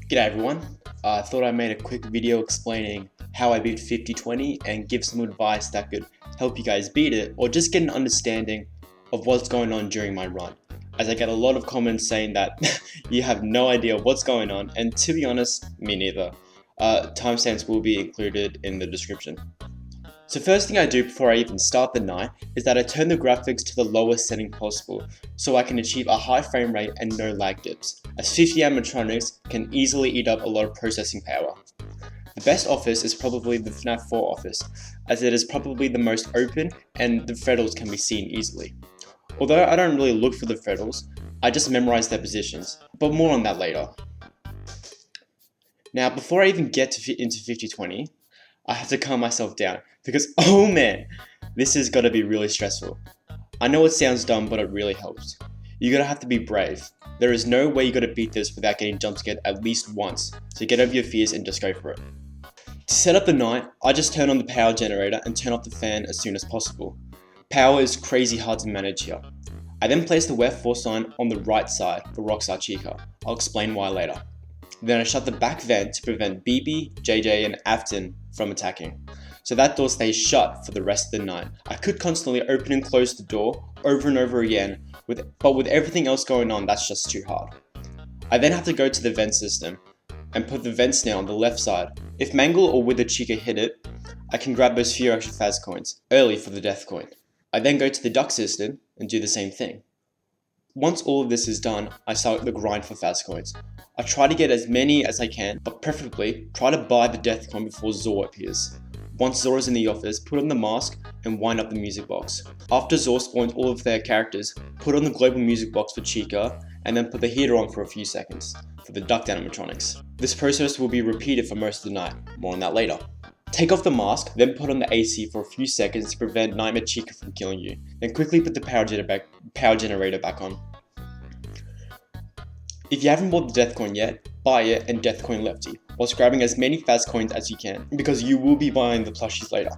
G'day everyone, I thought I made a quick video explaining how I beat 50-20 and give some advice that could help you guys beat it or just get an understanding of what's going on during my run, as I get a lot of comments saying that you have no idea what's going on, and to be honest, me neither. Timestamps will be included in the description. So first thing I do before I even start the night is that I turn the graphics to the lowest setting possible so I can achieve a high frame rate and no lag dips, as 50 animatronics can easily eat up a lot of processing power. The best office is probably the FNAF 4 office, as it is probably the most open and the Freddles can be seen easily. Although I don't really look for the Freddles, I just memorize their positions, but more on that later. Now before I even get into 50-20, I have to calm myself down because, oh man, this is gotta be really stressful. I know it sounds dumb, but it really helps. You gotta have to be brave. There is no way you gotta beat this without getting jump scared at least once, so get over your fears and just go for it. To set up the night, I just turn on the power generator and turn off the fan as soon as possible. Power is crazy hard to manage here. I then place the WF4 sign on the right side for Rockstar Chica. I'll explain why later. Then I shut the back vent to prevent BB, JJ and Afton from attacking, so that door stays shut for the rest of the night. I could constantly open and close the door over and over again, but with everything else going on, that's just too hard. I then have to go to the vent system and put the vent snail on the left side. If Mangle or Wither Chica hit it, I can grab those few extra Faz coins early for the death coin. I then go to the duck system and do the same thing. Once all of this is done, I start the grind for Faz coins. I try to get as many as I can, but preferably try to buy the death coin before Zor appears. Once Zor is in the office, put on the mask and wind up the music box. After Zor spawns all of their characters, put on the global music box for Chica, and then put the heater on for a few seconds for the duck animatronics. This process will be repeated for most of the night, more on that later. Take off the mask, then put on the AC for a few seconds to prevent Nightmare Chica from killing you, then quickly put the power generator back on. If you haven't bought the death coin yet, buy it and death coin Lefty, whilst grabbing as many Faz coins as you can, because you will be buying the plushies later.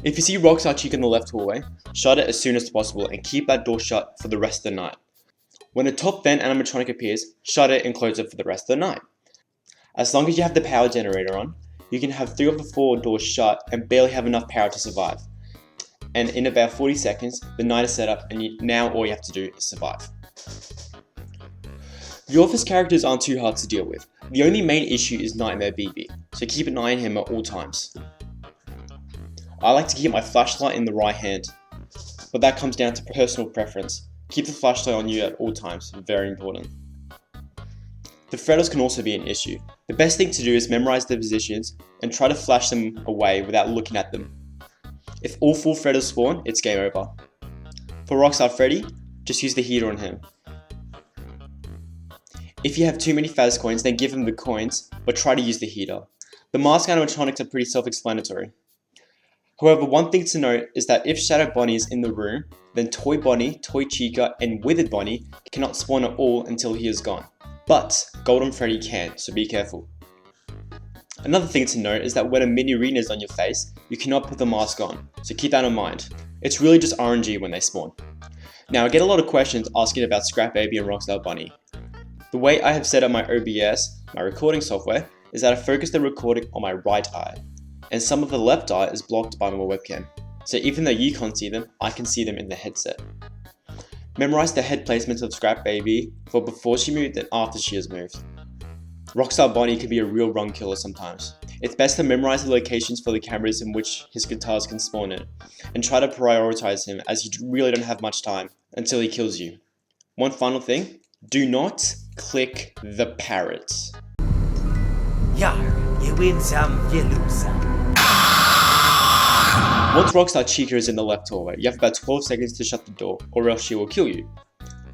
If you see Rockstar Chica in the left hallway, shut it as soon as possible and keep that door shut for the rest of the night. When a top vent animatronic appears, shut it and close it for the rest of the night. As long as you have the power generator on, you can have 3 of the 4 doors shut and barely have enough power to survive. And in about 40 seconds, the night is set up and now all you have to do is survive. The office characters aren't too hard to deal with. The only main issue is Nightmare BB, so keep an eye on him at all times. I like to keep my flashlight in the right hand, but that comes down to personal preference. Keep the flashlight on you at all times, very important. The Freddles can also be an issue. The best thing to do is memorize their positions and try to flash them away without looking at them. If all 4 Freddles spawn, it's game over. For Rockstar Freddy, just use the heater on him. If you have too many Faz coins, then give him the coins, but try to use the heater. The mask animatronics are pretty self-explanatory. However, one thing to note is that if Shadow Bonnie is in the room, then Toy Bonnie, Toy Chica, and Withered Bonnie cannot spawn at all until he is gone. But Golden Freddy can, so be careful. Another thing to note is that when a mini arena is on your face, you cannot put the mask on, so keep that in mind. It's really just RNG when they spawn. Now I get a lot of questions asking about Scrap Baby and Rockstar Bunny. The way I have set up my OBS, my recording software, is that I focus the recording on my right eye, and some of the left eye is blocked by my webcam. So even though you can't see them, I can see them in the headset. Memorize the head placements of Scrap Baby for before she moved and after she has moved. Rockstar Bonnie can be a real run killer sometimes. It's best to memorize the locations for the cameras in which his guitars can spawn in, and try to prioritize him as you really don't have much time until he kills you. One final thing, do not click the parrot. Yar, you win some, you lose some. Once Rockstar Chica is in the left hallway, you have about 12 seconds to shut the door, or else she will kill you.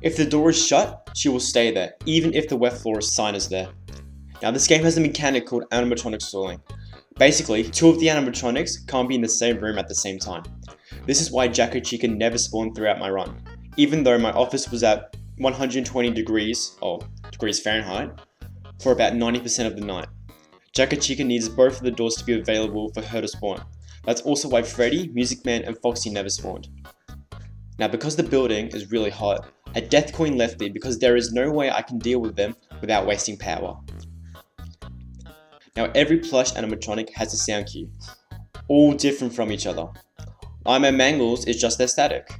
If the door is shut, she will stay there, even if the wet floor sign is there. Now this game has a mechanic called animatronic stalling. Basically, 2 of the animatronics can't be in the same room at the same time. This is why Jacko Chica never spawned throughout my run, even though my office was at 120 degrees Fahrenheit for about 90% of the night. Jacko Chica needs both of the doors to be available for her to spawn. That's also why Freddy, Music Man and Foxy never spawned. Now because the building is really hot, a death coin Lefty because there is no way I can deal with them without wasting power. Now every plush animatronic has a sound cue, all different from each other. Iron Man Mangles is just their static.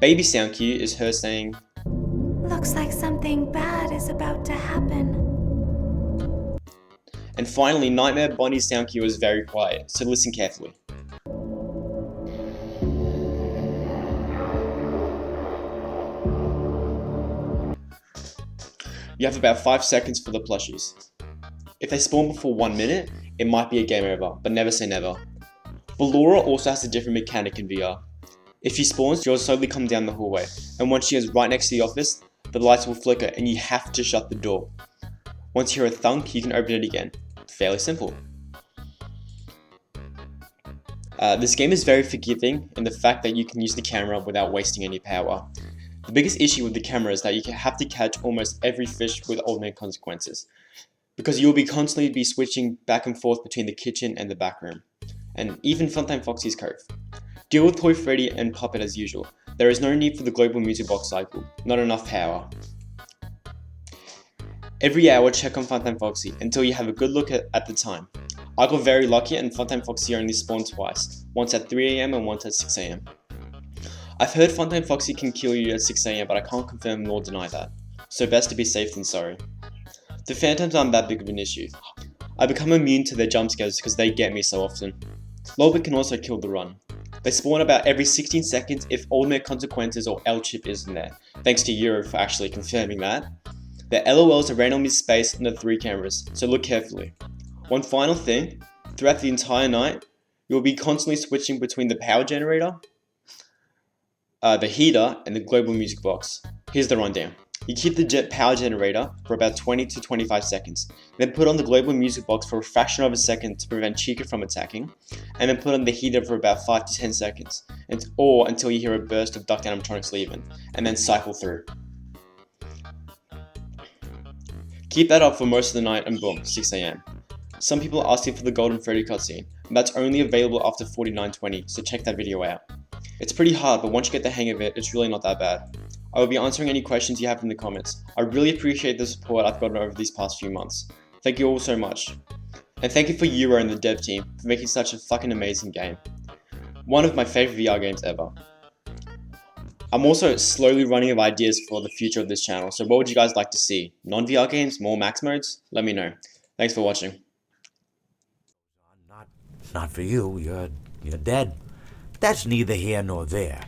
Baby sound cue is her saying, Looks like something bad is about to happen. and finally Nightmare Bonnie's sound cue is very quiet, so listen carefully. You have about 5 seconds for the plushies. If they spawn before 1 minute, it might be a game over, but never say never. Ballora also has a different mechanic in VR. If she spawns, she'll slowly come down the hallway, and once she is right next to the office, the lights will flicker and you have to shut the door. Once you hear a thunk, you can open it again. Fairly simple. This game is very forgiving in the fact that you can use the camera without wasting any power. The biggest issue with the camera is that you have to catch almost every fish with Old Man Consequences, because you'll be constantly switching back and forth between the kitchen and the back room, and even Funtime Foxy's Cove. Deal with Toy Freddy and Puppet as usual. There is no need for the global music box cycle, not enough power. Every hour check on Funtime Foxy until you have a good look at the time. I got very lucky and Funtime Foxy only spawned twice, once at 3 AM and once at 6 AM. I've heard Funtime Foxy can kill you at 6 AM, but I can't confirm nor deny that, so best to be safe than sorry. The phantoms aren't that big of an issue. I become immune to their jump scares because they get me so often. Lolbit can also kill the run. They spawn about every 16 seconds if Old Man Consequences or L-Chip isn't there, thanks to Euro for actually confirming that. The LOLs are randomly spaced on the 3 cameras, so look carefully. One final thing, throughout the entire night, you will be constantly switching between the power generator, the heater, and the global music box. Here's the rundown. You keep the power generator for about 20 to 25 seconds, then put on the global music box for a fraction of a second to prevent Chica from attacking, and then put on the heater for about 5 to 10 seconds, or until you hear a burst of duct animatronics leaving, and then cycle through. Keep that up for most of the night and boom, 6 AM. Some people are asking for the Golden Freddy cutscene, and that's only available after 49:20, so check that video out. It's pretty hard, but once you get the hang of it, it's really not that bad. I will be answering any questions you have in the comments. I really appreciate the support I've gotten over these past few months. Thank you all so much. And thank you for Euro and the dev team for making such a fucking amazing game. One of my favorite VR games ever. I'm also slowly running out of ideas for the future of this channel, so what would you guys like to see? Non-VR games? More max modes? Let me know. Thanks for watching. Not for you. You're dead. That's neither here nor there.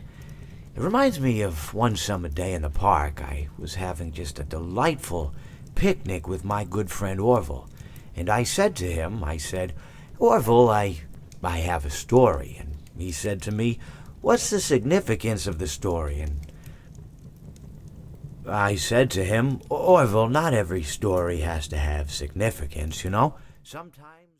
It reminds me of one summer day in the park. I was having just a delightful picnic with my good friend Orville. And I said to him, Orville, I have a story. And he said to me, what's the significance of the story? And I said to him, Orville, not every story has to have significance, you know? Sometimes